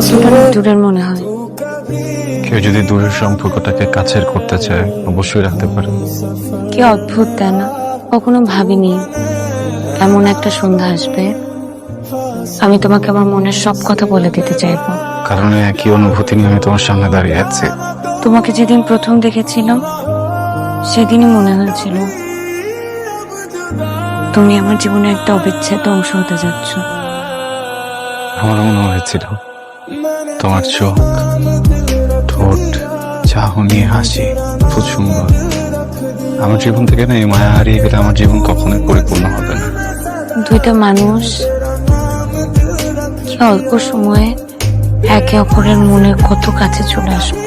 শব্দটা অনেক দূরের মনে হয়। কেউ যদি দূরের সম্পর্কটাকে কাছের করতে চায় অবশ্যই রাখতে পারে। কি অদ্ভুত তাই না? কখনো ভাবিনি এমন একটা সন্ধ্যা আসবে আমি তোমাকে আমার মনের সব কথা বলে দিতে চাইবো। কারণ একই অনুভূতি নিয়ে আমি তোমার সামনে দাঁড়িয়ে আছি। তোমাকে যেদিন প্রথম দেখেছিলাম সেদিনই মনে হয়েছিল তুমি আমার জীবনের একটা অবিচ্ছেদ্য অংশ হতে যাচ্ছ। আমার মনে হয়েছিল তোমার চোখ, ঠোঁট, চাহনি, হাসি খুব সুন্দর। আমার জীবন থেকে না এই মায়া হারিয়ে গেলে আমার জীবন কখনোই পরিপূর্ণ হবে না। দুইটা মানুষ কি অল্প সময়ে একে অপরের মনে কত কাছে চলে আসবে।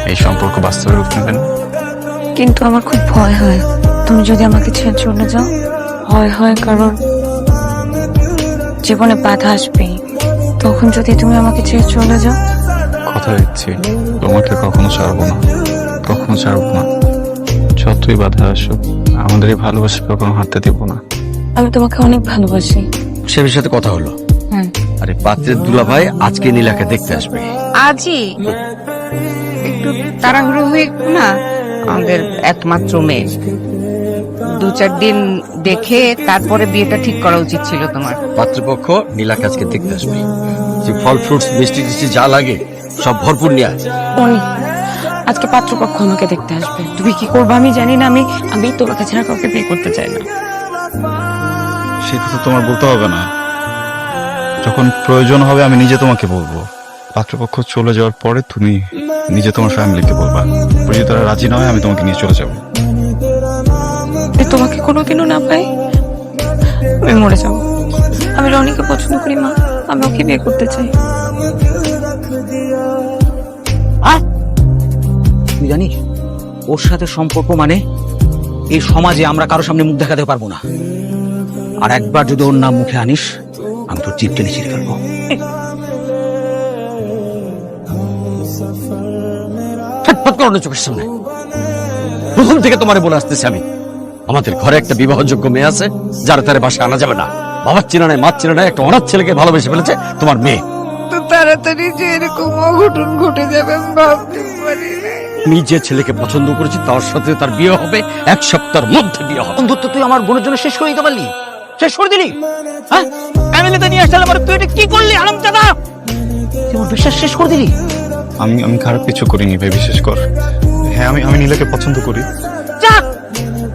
এই সম্পর্ক বাস্তবে রূপ নেবে না। কিন্তু আমার খুব ভয় হয় তুমি যদি আমাকে ছেড়ে চলে যাও। ভয় হয় কারণ জীবনে বাধা আসবে, তখন যদি তুমি আমাকে ছেড়ে চলে যাও। কথা দিচ্ছি তোমাকে কখনো ছাড়বো না, কখনো ছাড়বো না। যতই বাধা আসুক আমাদের এই ভালোবাসা কখনো হারতে দেবো না। আমি তোমাকে অনেক ভালোবাসি। সে বিষয়ে কথা হলো। আরে পাত্রের দুলাভাই আজকে নীলাকে দেখতে আসবে। আজই একটু তাড়াহুড়ো হয়ে না, আমাদের একমাত্র মেয়ে, 2-4 দিন দেখে তারপরে বিয়েটা ঠিক করা উচিত ছিল তোমার। পাত্রপক্ষ নীলাকে আজকে দেখতে আসবে। যে ফল ফ্রুটস মিষ্টি টিষ্টি যা লাগে সব ভরপুর নিয়ে আসে। অনি আজকে পাত্রপক্ষ আমাকে দেখতে আসবে। তুমি কি করবে আমি জানি না। আমি তোমাকে ছাড়া কাউকে বিয়ে করতে চাই না। সেটা তো তোমার বলতে হবে না। যখন প্রয়োজন হবে আমি নিজে তোমাকে বলবো। পাত্রপক্ষ চলে যাওয়ার পরে তুমি নিজে তোমার ফ্যামিলিকে বলবা। যদি তারা রাজি না হয় আমি তোমাকে নিয়ে চলে যাবো। তোমাকে কোনোদিনও না পাই আমি মরে যাবো। আমি রনিকে পছন্দ করি মা, আমি ওকে বিয়ে করতে চাই। তুই জানিস ওর সাথে সম্পর্ক মানে এই সমাজে আমরা কারো সামনে মুখ দেখাতে পারবো না। আর একবার যদি ওর নাম মুখে আনিস আমি তোর জিভ টেনে ছিঁড়ে ফেলবো। ফটফট করো না চোখের সামনে। প্রথম থেকে তোমারে বলে আসতেছি আমি, আমাদের ঘরে একটা বিবাহযোগ্য মেয়ে আছে যার তারে বাসায় আনা যাবে না। বাবার চেনা নাই, মার চেনা নাই, একটা অনাথ ছেলেকে ভালোবেসে ফেলেছে তোমার মেয়ে। তো তাড়াতাড়ি যে এরকম অঘটন ঘটে যাবে আমি ভাবতে পারি না। আমি যে ছেলেকে পছন্দ করেছি তার সাথে তার বিয়ে হবে 1 সপ্তাহের মধ্যে বিয়ে হবে। বন্ধুত্ব তুই আমার বোনের জন্য শেষ করে দিতে পারলি, শেষ করে দিলি। হ্যাঁ ফ্যামিলিতে নিয়ে আসলে তুই এটা কি করলি হারামজাদা? তুই আমার বিশ্বাস শেষ করে দিলি। আমি খারাপ কিছু করিনি ভাই, বিশেষ কর। হ্যাঁ আমি নীলাকে পছন্দ করি। যাক,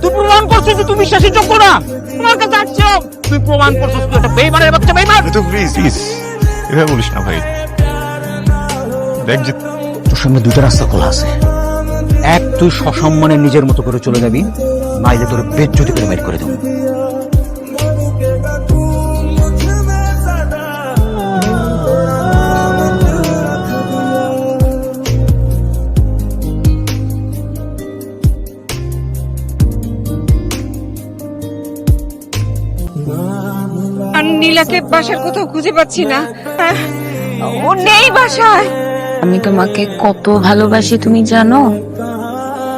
তুই প্রমাণ করছিস যে তুই বিশ্বাসের যোগ্য না। তোমার কাছে আসছো, তুই প্রমাণ করছিস তুই একটা বেইমানের বাচ্চা, বেইমান। তো প্লিজ এভাবে বলিস না ভাই। দেখ যে তোর সামনে 2টা রাস্তা খোলা আছে। এক, তুই সসম্মানে নিজের মতো করে চলে যাবি, নাইলে তোর বেজ্জতি করে বাইর করে দেবো। আর নীলাকে বাসার কোথাও খুঁজে পাচ্ছি না। ও নেই বাসায়। আমি তোমাকে কত ভালোবাসি তুমি জানো।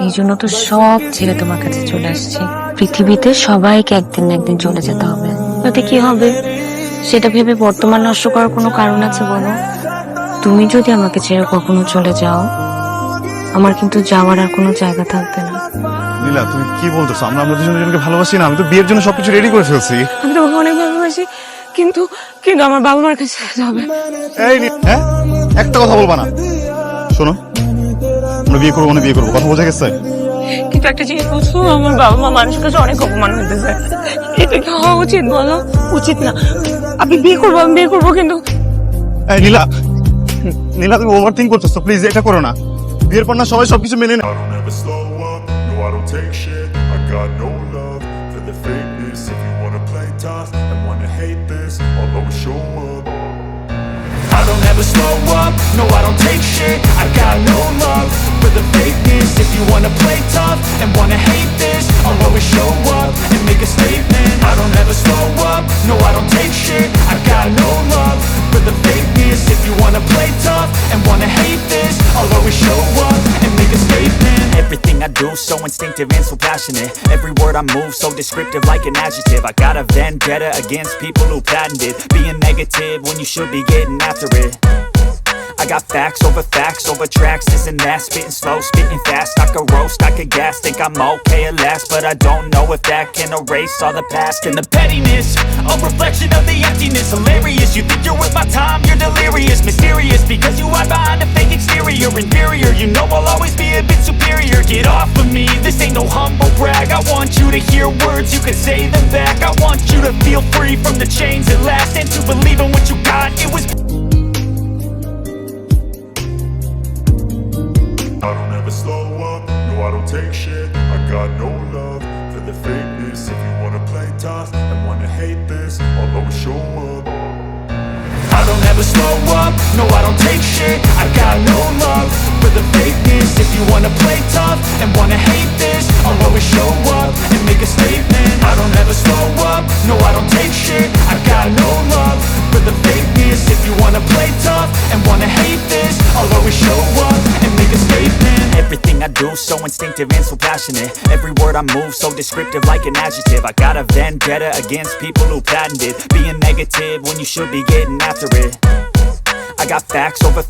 এই জন্য তো সব ছেড়ে তোমার কাছে চলে আসছি। পৃথিবীতে সবাইকে একদিন না একদিন চলে যেতে হবে। তাতে কি হবে সেটা ভেবে বর্তমান নষ্ট করার কোনো কারণ আছে বলো? তুমি যদি আমাকে ছেড়ে কখনো চলে যাও আমার কিন্তু যাওয়ার আর কোনো জায়গা থাকবে না। নীলা তুমি কি বলতেছো? আমরা দুজনকে ভালোবাসি না? আমি তো বিয়ের জন্য সবকিছু রেডি করে ফেলছি। আমি তোমাকে অনেক ভালোবাসি, কিন্তু কিন্তু আমার বাবা মার কাছে যেতে হবে। এই হ্যাঁ একটা কথা বলবা না। শোনো, আমরা বিয়ে করবো, বিয়ে করবো, কথা বোঝা গেছে? কিন্তু একটা জিনিস বলছো, আমার বাবা মা মানুষের কাছে অনেক অপমান হইতেছে। এটা কি হওয়া উচিত বলো? উচিত না। আপনি বিয়ে করবো, আমি বিয়ে করবো, কিন্তু এই নীলা, নীলা তুমি ওভার থিঙ্ক করতেছো। প্লিজ এটা করো না। বিয়ের পর না সবাই সবকিছু মেনে নেয়। I don't ever slow up, no I don't take shit. I got no love for the fakeness. If you wanna play tough and wanna hate this, I'll always show up. I don't ever slow up, no I don't take shit. I got no love for the fakeness. If you wanna play tough and wanna hate this, I'll always show up and make a statement. I don't ever slow up, no I don't take shit. I got no love for the fakeness. If you wanna play tough and wanna hate this, I'll always show up and make a statement. Everything I do so instinctive and so passionate. Every word I move so descriptive like an adjective. I got a vendetta against people who patented being negative negative when you should be getting after it. I got facts over tracks, isn't that spitting slow, spitting fast, I could roast, I could gas, think I'm okay at last, but I don't know if that can erase all the past. And the pettiness, a reflection of the emptiness, hilarious, you think you're worth my time, you're delirious, mysterious, because you hide behind a fake exterior, inferior, you know I'll always be a bit superior, get off of me, this ain't no humble brag, I want you to hear words, you can say them back, I want you to feel free from the chains at last, and to believe in what you got, it was I don't ever slow up, no I don't take shit. I got no love for the fakeness. If you wanna play tough and wanna hate this, I'll always show up. I don't ever slow up, no I don't take shit. I got no love for the fakeness. If you wanna play tough and wanna hate this, I'll always show up and make a statement. I don't ever slow up, no I don't take shit. I got no love for the fakeness. If you wanna play tough and wanna hate this, I'll always show up and make a statement. Everything I do so instinctive and so passionate. Every word I move so descriptive like an adjective. I got a vendetta against people who patented being negative when you should be getting after it. I got facts over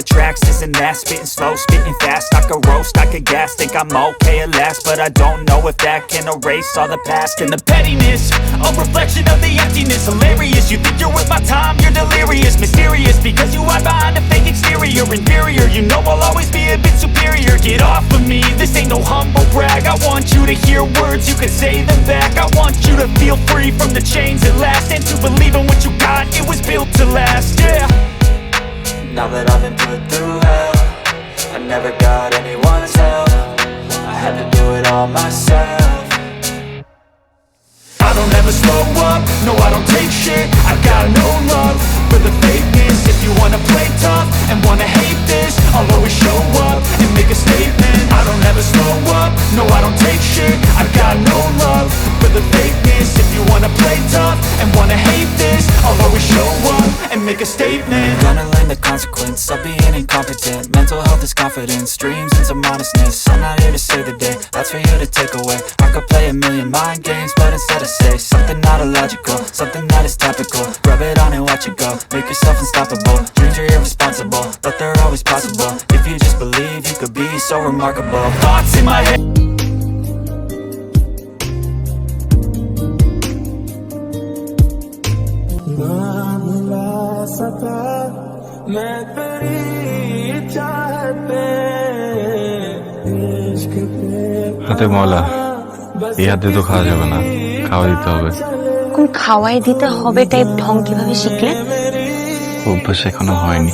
tracks, isn't that spitting slow, spitting fast, I could roast, I could gas, think I'm okay at last, but I don't know if that can erase all the past. And the pettiness, a reflection of the emptiness, hilarious, you think you're worth my time, you're delirious, mysterious, because you hide behind a fake exterior, inferior, you know I'll always be a bit superior, get off of me, this ain't no humble brag, I want you to hear words, you can say them back, I want you to feel free from the chains at last, and to believe in what you got, it was built to last, yeah. Now that I've been put through hell, I never got anyone's help, I had to do it all myself. I don't ever slow up, no I don't take shit. I got no love for the fakeness. If you wanna play tough and wanna hate this, I'll always show up and make a statement. I don't ever slow up, no I don't take shit. I got no love for the fakeness. If you wanna play tough and wanna hate this, I'll always show up and make a statement. Gonna learn the consequence of being incompetent. Mental health is confidence, dreams and some honestness. I'm not here to save the day, that's for you to take away. I could play a million mind games, but instead I say something not illogical, something that is topical. Rub it on and watch it go, make yourself unstoppable. Dreams are irresponsible, but they're always possible. If you just believe, you could be so remarkable. Thoughts in my head. হাতে ময়লা, এই হাতে তো খাওয়া যাবে না, খাওয়া দিতে হবে। কোন খাওয়াই দিতে হবে টাইপ ঢং কিভাবে শিখলে? অভ্যাস এখনো হয়নি।